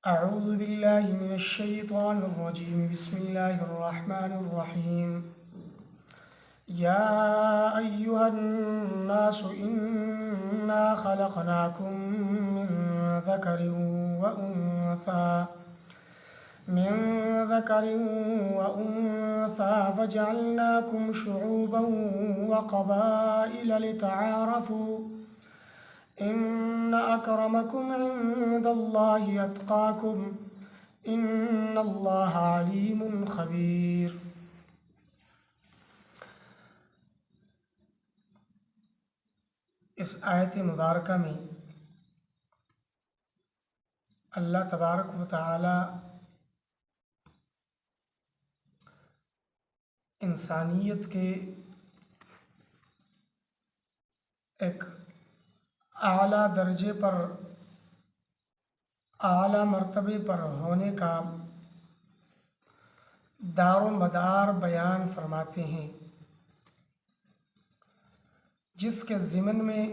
أعوذ بالله من الشيطان الرجيم بسم الله الرحمن الرحيم يا أيها الناس إنا خلقناكم من ذكر وأنثى فجعلناكم شعوبا وقبائل لتعارفوا إن أكرمكم عند الله أتقاكم إن الله عليم خبير۔ اس آیت مبارکہ میں اللہ تبارک و تعالی انسانیت کے ایک اعلیٰ درجے پر، اعلیٰ مرتبے پر ہونے کا دار و مدار بیان فرماتے ہیں، جس کے ضمن میں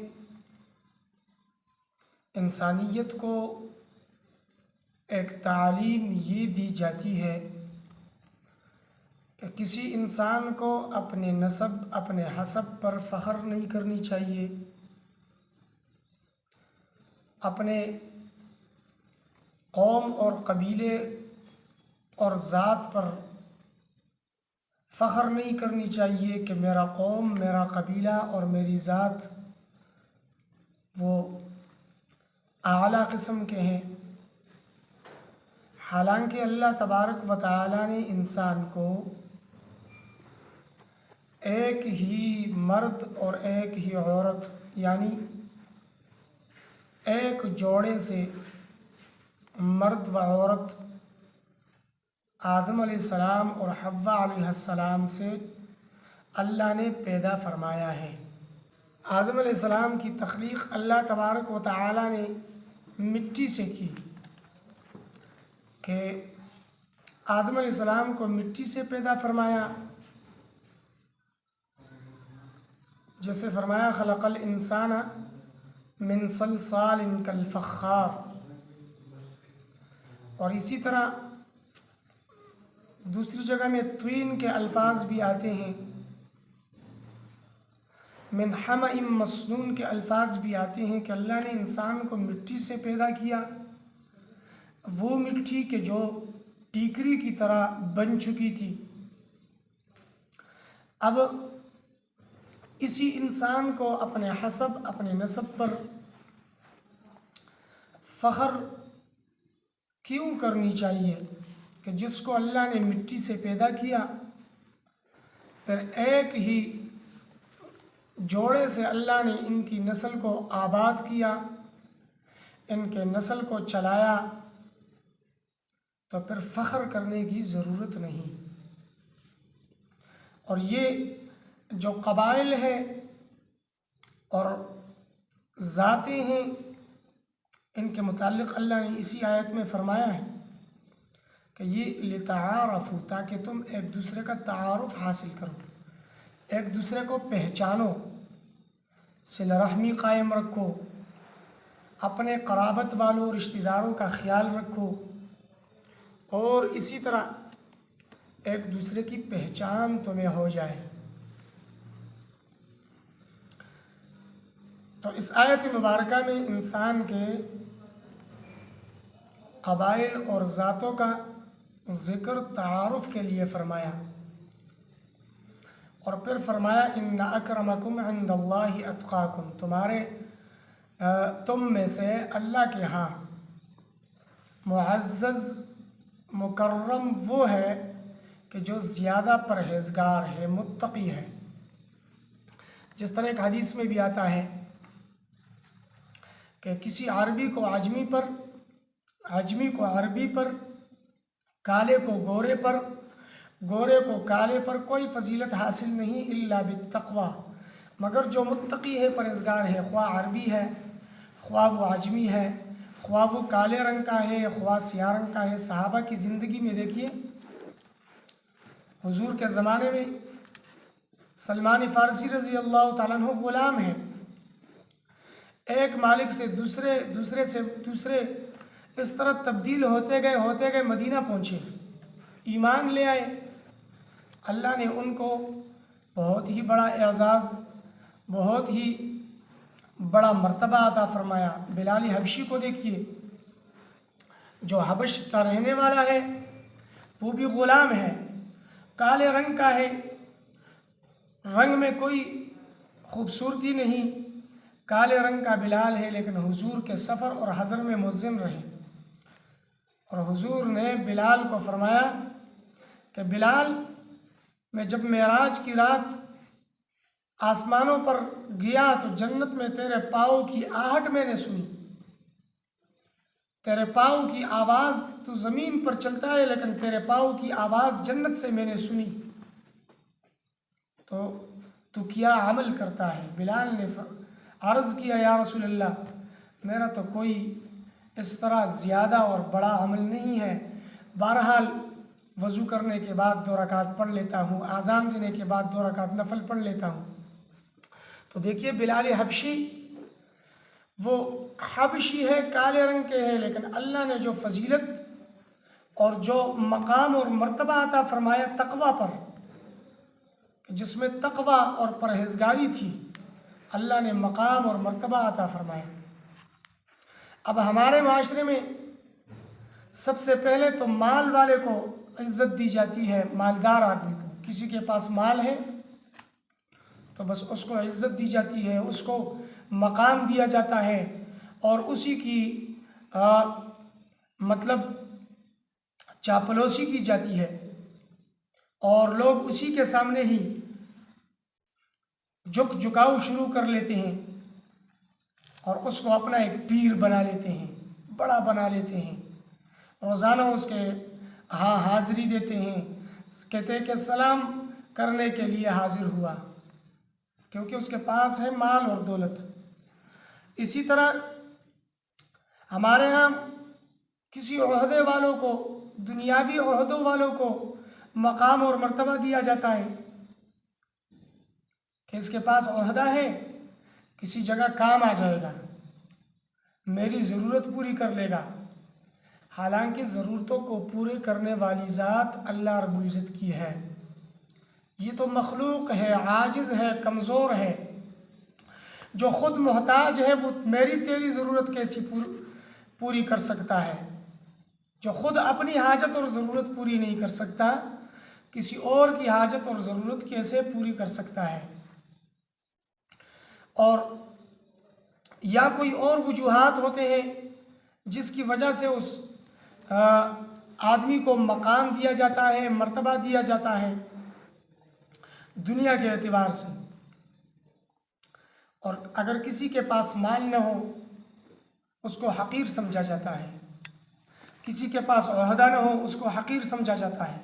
انسانیت کو ایک تعلیم یہ دی جاتی ہے کہ کسی انسان کو اپنے نسب، اپنے حسب پر فخر نہیں کرنی چاہیے، اپنے قوم اور قبیلے اور ذات پر فخر نہیں کرنی چاہیے کہ میرا قوم، میرا قبیلہ اور میری ذات وہ اعلیٰ قسم کے ہیں۔ حالانکہ اللہ تبارک و تعالی نے انسان کو ایک ہی مرد اور ایک ہی عورت، یعنی ایک جوڑے سے مرد و عورت آدم علیہ السلام اور حوا علیہ السلام سے اللہ نے پیدا فرمایا ہے۔ آدم علیہ السلام کی تخلیق اللہ تبارک و تعالی نے مٹی سے کی، کہ آدم علیہ السلام کو مٹی سے پیدا فرمایا، جیسے فرمایا خلق الانسان من صلصال کالفخار، اور اسی طرح دوسری جگہ میں طین کے الفاظ بھی آتے ہیں، من حمأ مسنون کے الفاظ بھی آتے ہیں کہ اللہ نے انسان کو مٹی سے پیدا کیا، وہ مٹی کہ جو ٹیکری کی طرح بن چکی تھی۔ اب اسی انسان کو اپنے حسب، اپنے نسب پر فخر کیوں کرنی چاہیے کہ جس کو اللہ نے مٹی سے پیدا کیا، پھر ایک ہی جوڑے سے اللہ نے ان کی نسل کو آباد کیا، ان کے نسل کو چلایا، تو پھر فخر کرنے کی ضرورت نہیں۔ اور یہ جو قبائل ہیں اور ذاتیں ہیں، ان کے متعلق اللہ نے اسی آیت میں فرمایا ہے کہ یہ لتعارفوا، تاکہ تم ایک دوسرے کا تعارف حاصل کرو، ایک دوسرے کو پہچانو، صلہ رحمی قائم رکھو، اپنے قرابت والوں رشتہ داروں کا خیال رکھو، اور اسی طرح ایک دوسرے کی پہچان تمہیں ہو جائے۔ تو اس آیت مبارکہ میں انسان کے قبائل اور ذاتوں کا ذکر تعارف کے لیے فرمایا، اور پھر فرمایا ان اکرمکم عند اللہ اتقاکم، تم میں سے اللہ کے ہاں معزز مکرم وہ ہے کہ جو زیادہ پرہیزگار ہے، متقی ہے۔ جس طرح ایک حدیث میں بھی آتا ہے کہ کسی عربی کو عجمی پر، عجمی کو عربی پر، کالے کو گورے پر، گورے کو کالے پر کوئی فضیلت حاصل نہیں الا بالتقوی، مگر جو متقی ہے، پرہیزگار ہے، خواہ عربی ہے، خواہ وہ عجمی ہے، خواہ وہ کالے رنگ کا ہے، خواہ سیاہ رنگ کا ہے۔ صحابہ کی زندگی میں دیکھیے، حضور کے زمانے میں سلمان فارسی رضی اللہ تعالیٰ عنہ غلام ہیں، ایک مالک سے دوسرے اس طرح تبدیل ہوتے گئے مدینہ پہنچے، ایمان لے آئے۔ اللہ نے ان کو بہت ہی بڑا اعزاز، بہت ہی بڑا مرتبہ عطا فرمایا۔ بلال حبشی کو دیکھیے، جو حبش کا رہنے والا ہے، وہ بھی غلام ہے، کالے رنگ کا ہے، رنگ میں کوئی خوبصورتی نہیں، کالے رنگ کا بلال ہے، لیکن حضور کے سفر اور حضر میں مؤذن رہے۔ اور حضور نے بلال کو فرمایا کہ بلال، میں جب معراج کی رات آسمانوں پر گیا تو جنت میں تیرے پاؤں کی آہٹ میں نے سنی، تیرے پاؤں کی آواز، تو زمین پر چلتا ہے لیکن تیرے پاؤں کی آواز جنت سے میں نے سنی، تو کیا عمل کرتا ہے؟ بلال نے عرض کیا، یا رسول اللہ، میرا تو کوئی اس طرح زیادہ اور بڑا عمل نہیں ہے، بہرحال وضو کرنے کے بعد 2 رکعت پڑھ لیتا ہوں، اذان دینے کے بعد 2 رکعت نفل پڑھ لیتا ہوں۔ تو دیکھیے بلال حبشی، وہ حبشی ہے، کالے رنگ کے ہے، لیکن اللہ نے جو فضیلت اور جو مقام اور مرتبہ عطا فرمایا تقوی پر، جس میں تقوی اور پرہیزگاری تھی، اللہ نے مقام اور مرتبہ عطا فرمایا۔ اب ہمارے معاشرے میں سب سے پہلے تو مال والے کو عزت دی جاتی ہے، مالدار آدمی کو، کسی کے پاس مال ہے تو بس اس کو عزت دی جاتی ہے، اس کو مقام دیا جاتا ہے، اور اسی کی مطلب چاپلوسی کی جاتی ہے، اور لوگ اسی کے سامنے ہی جھکاؤ شروع کر لیتے ہیں، اور اس کو اپنا ایک پیر بنا لیتے ہیں، بڑا بنا لیتے ہیں، روزانہ اس کے ہاں حاضری دیتے ہیں، کہتے ہیں کہ سلام کرنے کے لیے حاضر ہوا، کیونکہ اس کے پاس ہے مال اور دولت۔ اسی طرح ہمارے ہاں کسی عہدے والوں کو، دنیاوی عہدوں والوں کو مقام اور مرتبہ دیا جاتا ہے کہ اس کے پاس عہدہ ہے، کسی جگہ کام آ جائے گا، میری ضرورت پوری کر لے گا، حالانکہ ضرورتوں کو پورے کرنے والی ذات اللہ رب العزت کی ہے، یہ تو مخلوق ہے، عاجز ہے، کمزور ہے، جو خود محتاج ہے وہ میری تیری ضرورت کیسی پوری کر سکتا ہے؟ جو خود اپنی حاجت اور ضرورت پوری نہیں کر سکتا، کسی اور کی حاجت اور ضرورت کیسے پوری کر سکتا ہے؟ اور یا کوئی اور وجوہات ہوتے ہیں جس کی وجہ سے اس آدمی کو مقام دیا جاتا ہے، مرتبہ دیا جاتا ہے دنیا کے اعتبار سے، اور اگر کسی کے پاس مال نہ ہو اس کو حقیر سمجھا جاتا ہے، کسی کے پاس عہدہ نہ ہو اس کو حقیر سمجھا جاتا ہے،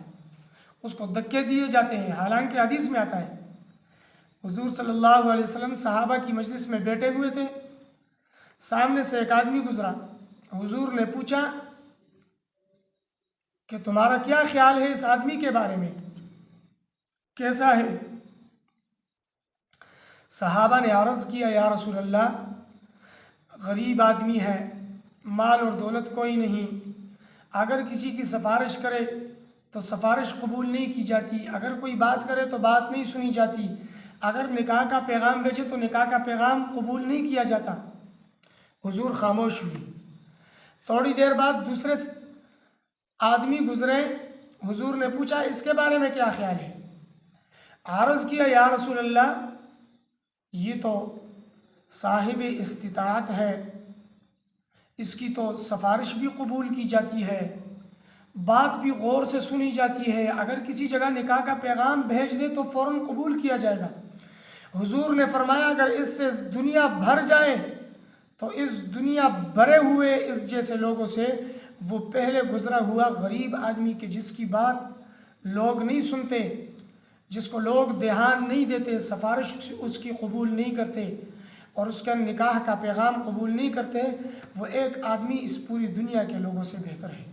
اس کو دھکے دیے جاتے ہیں۔ حالانکہ حدیث میں آتا ہے، حضور صلی اللہ علیہ وسلم صحابہ کی مجلس میں بیٹھے ہوئے تھے، سامنے سے ایک آدمی گزرا، حضور نے پوچھا کہ تمہارا کیا خیال ہے اس آدمی کے بارے میں، کیسا ہے؟ صحابہ نے عرض کیا، یا رسول اللہ، غریب آدمی ہے، مال اور دولت کوئی نہیں، اگر کسی کی سفارش کرے تو سفارش قبول نہیں کی جاتی، اگر کوئی بات کرے تو بات نہیں سنی جاتی، اگر نکاح کا پیغام بھیجے تو نکاح کا پیغام قبول نہیں کیا جاتا۔ حضور خاموش ہوئی، تھوڑی دیر بعد دوسرے آدمی گزرے، حضور نے پوچھا اس کے بارے میں کیا خیال ہے؟ عرض کیا، یا رسول اللہ، یہ تو صاحب استطاعت ہے، اس کی تو سفارش بھی قبول کی جاتی ہے، بات بھی غور سے سنی جاتی ہے، اگر کسی جگہ نکاح کا پیغام بھیج دے تو فوراً قبول کیا جائے گا۔ حضور نے فرمایا اگر اس سے دنیا بھر جائے تو اس دنیا بھرے ہوئے اس جیسے لوگوں سے وہ پہلے گزرا ہوا غریب آدمی کے جس کی بات لوگ نہیں سنتے، جس کو لوگ دھیان نہیں دیتے، سفارش اس کی قبول نہیں کرتے اور اس کا نکاح کا پیغام قبول نہیں کرتے، وہ ایک آدمی اس پوری دنیا کے لوگوں سے بہتر ہے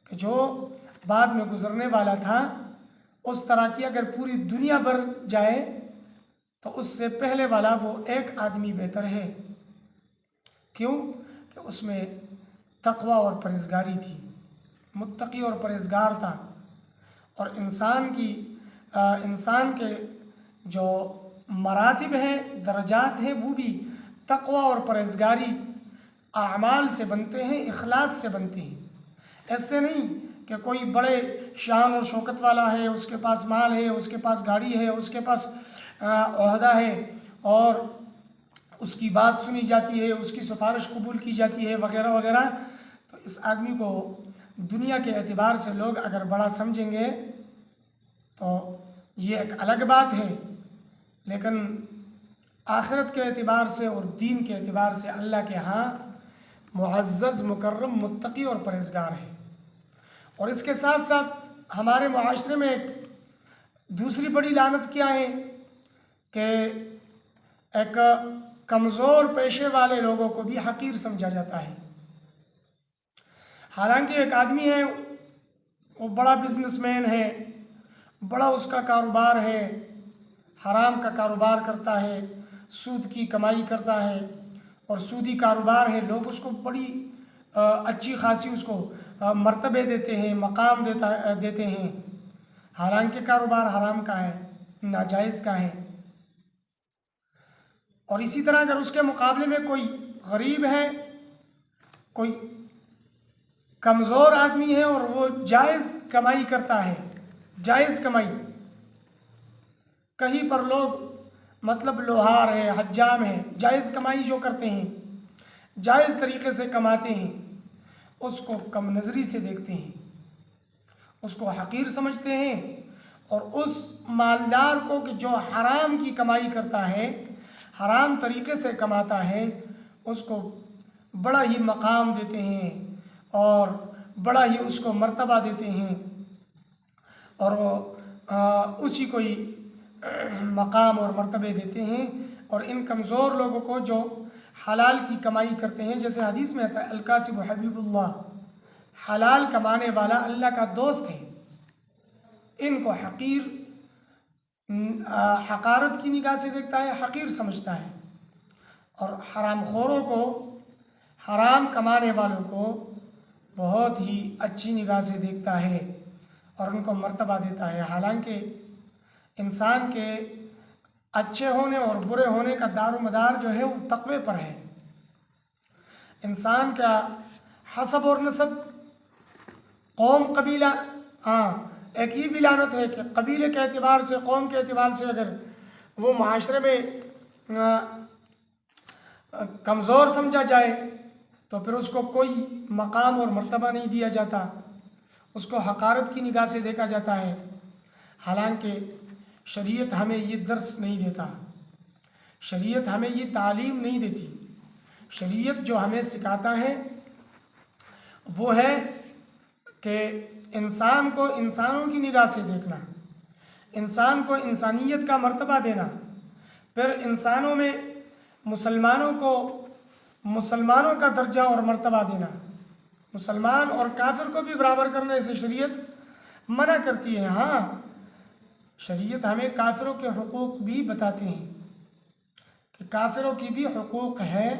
کہ جو بعد میں گزرنے والا تھا۔ اس طرح کی اگر پوری دنیا بھر جائے تو اس سے پہلے والا وہ ایک آدمی بہتر ہے، کیوں کہ اس میں تقوی اور پرہیزگاری تھی، متقی اور پرہیزگار تھا، اور انسان کے جو مراتب ہیں، درجات ہیں، وہ بھی تقوی اور پرہیزگاری اعمال سے بنتے ہیں، اخلاص سے بنتے ہیں۔ ایسے نہیں کہ کوئی بڑے شان اور شوکت والا ہے، اس کے پاس مال ہے، اس کے پاس گاڑی ہے، اس کے پاس عہدہ ہے، اور اس کی بات سنی جاتی ہے، اس کی سفارش قبول کی جاتی ہے، وغیرہ وغیرہ، تو اس آدمی کو دنیا کے اعتبار سے لوگ اگر بڑا سمجھیں گے تو یہ ایک الگ بات ہے، لیکن آخرت کے اعتبار سے اور دین کے اعتبار سے اللہ کے ہاں معزز، مکرم، متقی اور پرہیزگار ہے۔ اور اس کے ساتھ ساتھ ہمارے معاشرے میں ایک دوسری بڑی لعنت کیا ہے کہ ایک کمزور پیشے والے لوگوں کو بھی حقیر سمجھا جاتا ہے۔ حالانکہ ایک آدمی ہے، وہ بڑا بزنس مین ہے، بڑا اس کا کاروبار ہے، حرام کا کاروبار کرتا ہے، سود کی کمائی کرتا ہے، اور سودی کاروبار ہے، لوگ اس کو بڑی اچھی خاصی اس کو مرتبے دیتے ہیں، مقام دیتے ہیں، حالانکہ کاروبار حرام کا ہے، ناجائز کا ہے۔ اور اسی طرح اگر اس کے مقابلے میں کوئی غریب ہے، کوئی کمزور آدمی ہے، اور وہ جائز کمائی کرتا ہے، جائز کمائی، کہیں پر لوگ مطلب لوہار ہے، حجام ہے، جائز کمائی جو کرتے ہیں، جائز طریقے سے کماتے ہیں، اس کو کم نظری سے دیکھتے ہیں، اس کو حقیر سمجھتے ہیں، اور اس مالدار کو کہ جو حرام کی کمائی کرتا ہے، حرام طریقے سے کماتا ہے، اس کو بڑا ہی مقام دیتے ہیں اور بڑا ہی اس کو مرتبہ دیتے ہیں، اور اسی کو ہی مقام اور مرتبے دیتے ہیں۔ اور ان کمزور لوگوں کو جو حلال کی کمائی کرتے ہیں، جیسے حدیث میں آتا ہے الکاسب حبیب اللہ، حلال کمانے والا اللہ کا دوست ہے، ان کو حقارت کی نگاہ سے دیکھتا ہے، حقیر سمجھتا ہے، اور حرام خوروں کو، حرام کمانے والوں کو بہت ہی اچھی نگاہ سے دیکھتا ہے اور ان کو مرتبہ دیتا ہے۔ حالانکہ انسان کے اچھے ہونے اور برے ہونے کا دار و مدار جو ہے وہ تقوی پر ہے۔ انسان کا حسب اور نسب، قوم، قبیلہ، ایک ہی بھی لعنت ہے کہ قبیلے کے اعتبار سے، قوم کے اعتبار سے اگر وہ معاشرے میں کمزور سمجھا جائے تو پھر اس کو کوئی مقام اور مرتبہ نہیں دیا جاتا، اس کو حقارت کی نگاہ سے دیکھا جاتا ہے۔ حالانکہ شریعت ہمیں یہ درس نہیں دیتا، شریعت ہمیں یہ تعلیم نہیں دیتی۔ شریعت جو ہمیں سکھاتا ہے وہ ہے کہ انسان کو انسانوں کی نگاہ سے دیکھنا، انسان کو انسانیت کا مرتبہ دینا، پھر انسانوں میں مسلمانوں کو مسلمانوں کا درجہ اور مرتبہ دینا، مسلمان اور کافر کو بھی برابر کرنے سے شریعت منع کرتی ہے۔ ہاں، شریعت ہمیں کافروں کے حقوق بھی بتاتے ہیں کہ کافروں کی بھی حقوق ہے،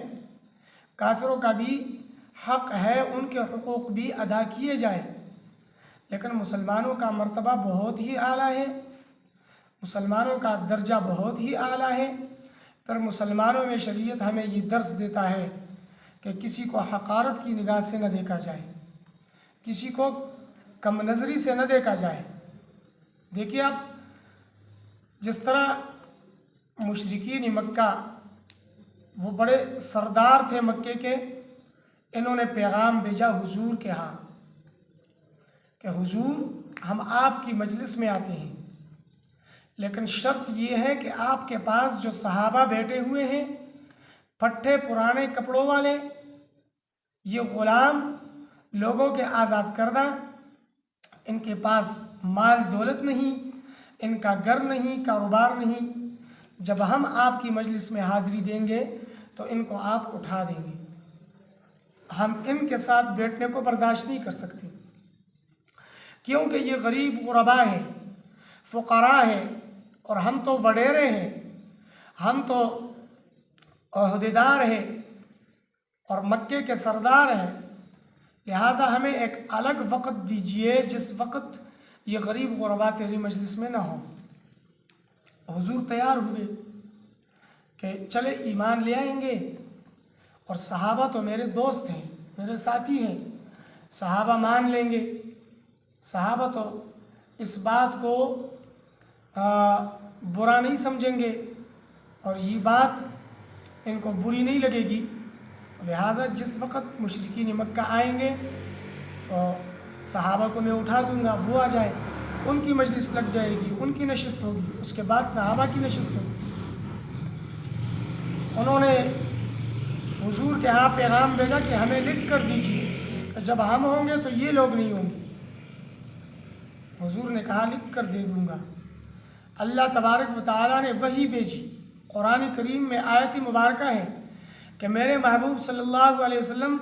کافروں کا بھی حق ہے، ان کے حقوق بھی ادا کیے جائیں، لیکن مسلمانوں کا مرتبہ بہت ہی اعلیٰ ہے، مسلمانوں کا درجہ بہت ہی اعلیٰ ہے۔ پھر مسلمانوں میں شریعت ہمیں یہ درس دیتا ہے کہ کسی کو حقارت کی نگاہ سے نہ دیکھا جائے، کسی کو کم نظری سے نہ دیکھا جائے۔ دیکھیے آپ، جس طرح مشرکین مکہ، وہ بڑے سردار تھے مکے کے، انہوں نے پیغام بھیجا حضور کے ہاں کہ حضور ہم آپ کی مجلس میں آتے ہیں، لیکن شرط یہ ہے کہ آپ کے پاس جو صحابہ بیٹھے ہوئے ہیں، پھٹے پرانے کپڑوں والے، یہ غلام لوگوں کے آزاد کردہ، ان کے پاس مال دولت نہیں، ان کا گھر نہیں، کاروبار نہیں، جب ہم آپ کی مجلس میں حاضری دیں گے تو ان کو آپ اٹھا دیں گے، ہم ان کے ساتھ بیٹھنے کو برداشت نہیں کر سکتے، کیونکہ یہ غریب غربا ہیں، فقراء ہیں، اور ہم تو وڈیرے ہیں، ہم تو عہدیدار ہیں اور مکے کے سردار ہیں، لہٰذا ہمیں ایک الگ وقت دیجئے جس وقت یہ غریب غربا تیری مجلس میں نہ ہوں۔ حضور تیار ہوئے کہ چلے ایمان لے آئیں گے، اور صحابہ تو میرے دوست ہیں، میرے ساتھی ہیں، صحابہ مان لیں گے، صحابہ تو اس بات کو برا نہیں سمجھیں گے اور یہ بات ان کو بری نہیں لگے گی۔ لہٰذا جس وقت مشرکین مکہ آئیں گے تو صحابہ کو میں اٹھا دوں گا، وہ آ جائے، ان کی مجلس لگ جائے گی، ان کی نشست ہوگی، اس کے بعد صحابہ کی نشست ہوگی۔ انہوں نے حضور کے ہاں پیغام بھیجا کہ ہمیں لکھ کر دیجیے کہ جب ہم ہوں گے تو یہ لوگ نہیں ہوں گے۔ حضور نے کہا لکھ کر دے دوں گا۔ اللہ تبارک و تعالیٰ نے وحی بھیجی، قرآن کریم میں آیت مبارکہ ہے کہ میرے محبوب صلی اللہ علیہ وسلم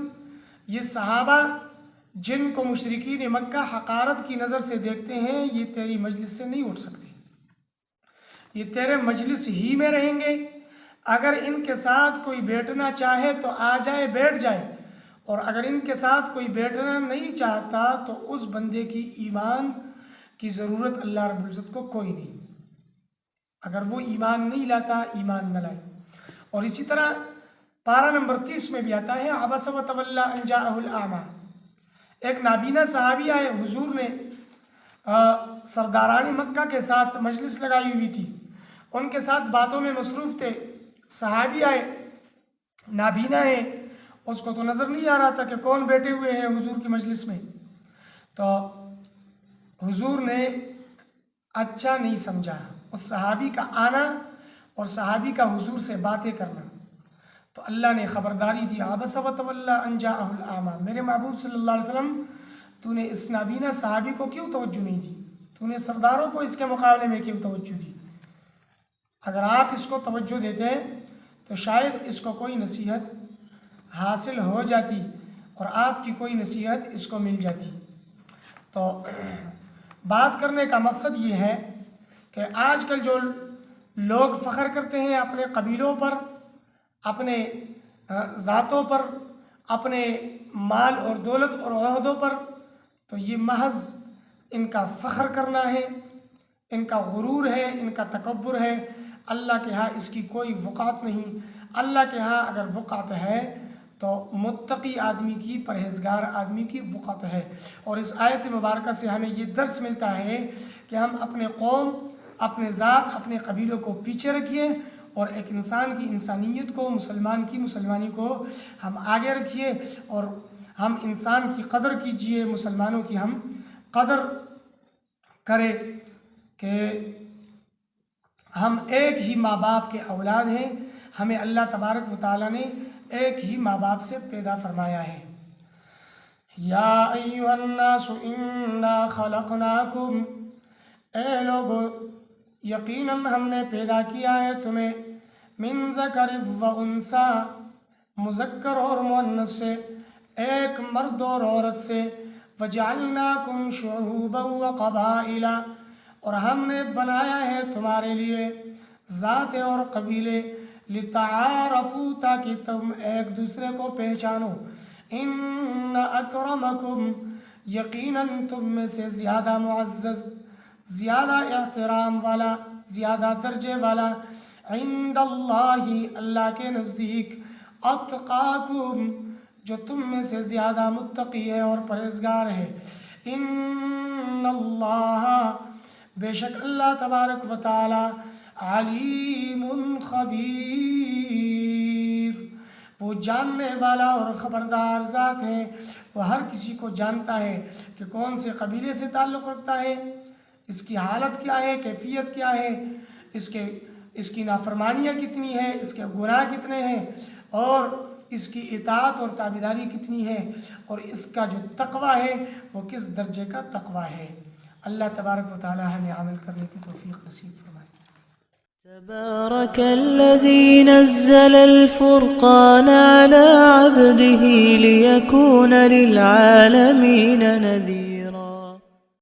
یہ صحابہ جن کو مشرکین مکہ حقارت کی نظر سے دیکھتے ہیں، یہ تیری مجلس سے نہیں اٹھ سکتے، یہ تیرے مجلس ہی میں رہیں گے۔ اگر ان کے ساتھ کوئی بیٹھنا چاہے تو آ جائے، بیٹھ جائے، اور اگر ان کے ساتھ کوئی بیٹھنا نہیں چاہتا تو اس بندے کی ایمان کی ضرورت اللہ رب العزت کو کوئی نہیں، اگر وہ ایمان نہیں لاتا ایمان نہ لائے۔ اور اسی طرح پارہ نمبر 30 میں بھی آتا ہے عبس وتولی ان جاءہ الاعمی، ایک نابینا صحابی آئے، حضور نے سرداران مکہ کے ساتھ مجلس لگائی ہوئی تھی، ان کے ساتھ باتوں میں مصروف تھے، صحابی آئے، نابینا ہے، اس کو تو نظر نہیں آ رہا تھا کہ کون بیٹھے ہوئے ہیں حضور کی مجلس میں، تو حضور نے اچھا نہیں سمجھا اس صحابی کا آنا اور صحابی کا حضور سے باتیں کرنا، تو اللہ نے خبرداری دی عبس وتولی ان جاءہ الاعمی، میرے محبوب صلی اللہ علیہ وسلم تو نے اس نابینا صحابی کو کیوں توجہ نہیں دی، تو نے سرداروں کو اس کے مقابلے میں کیوں توجہ دی؟ اگر آپ اس کو توجہ دیتے تو شاید اس کو کوئی نصیحت حاصل ہو جاتی اور آپ کی کوئی نصیحت اس کو مل جاتی۔ تو بات کرنے کا مقصد یہ ہے کہ آج کل جو لوگ فخر کرتے ہیں اپنے قبیلوں پر، اپنے ذاتوں پر، اپنے مال اور دولت اور عہدوں پر، تو یہ محض ان کا فخر کرنا ہے، ان کا غرور ہے، ان کا تکبر ہے۔ اللہ کے ہاں اس کی کوئی وقعت نہیں۔ اللہ کے ہاں اگر وقعت ہے تو متقی آدمی کی، پرہیزگار آدمی کی وقعت ہے۔ اور اس آیت مبارکہ سے ہمیں یہ درس ملتا ہے کہ ہم اپنے قوم، اپنے ذات، اپنے قبیلوں کو پیچھے رکھیے اور ایک انسان کی انسانیت کو، مسلمان کی مسلمانی کو ہم آگے رکھیے، اور ہم انسان کی قدر کیجئے، مسلمانوں کی ہم قدر کریں کہ ہم ایک ہی ماں باپ کے اولاد ہیں، ہمیں اللہ تبارک و تعالیٰ نے ایک ہی ماں باپ سے پیدا فرمایا ہے۔ یا ایھا الناس انا خلقناکم، اے لوگو یقیناً ہم نے پیدا کیا ہے تمہیں، من ذکر و انثی، مذکر اور مؤنث سے، ایک مرد اور عورت سے، وجعلناکم شعوبا وقبائل، اور ہم نے بنایا ہے تمہارے لیے ذات اور قبیلے، لتعارفوا، تاکہ تم ایک دوسرے کو پہچانو، ان اکرمکم، یقیناً تم میں سے زیادہ معزز، زیادہ احترام والا، زیادہ درجے والا، عند اللہ، اللہ کے نزدیک، اتقاکم، جو تم میں سے زیادہ متقی ہے اور پرہیزگار ہے، ان اللہ، بے شک اللہ تبارک و تعالی، علیم خبیر، وہ جاننے والا اور خبردار ذات ہے، وہ ہر کسی کو جانتا ہے کہ کون سے قبیلے سے تعلق رکھتا ہے، اس کی حالت کیا ہے، کیفیت کیا ہے، اس کی نافرمانیاں کتنی ہیں، اس کے گناہ کتنے ہیں، اور اس کی اطاعت اور تابعداری کتنی ہے، اور اس کا جو تقوی ہے وہ کس درجے کا تقوی ہے۔ اللہ تبارک و تعالی ہمیں عمل کرنے کی توفیق نصیب فرمائے۔ تبارك الذي نزل الفرقان على عبده ليكون للعالمين نذيرا۔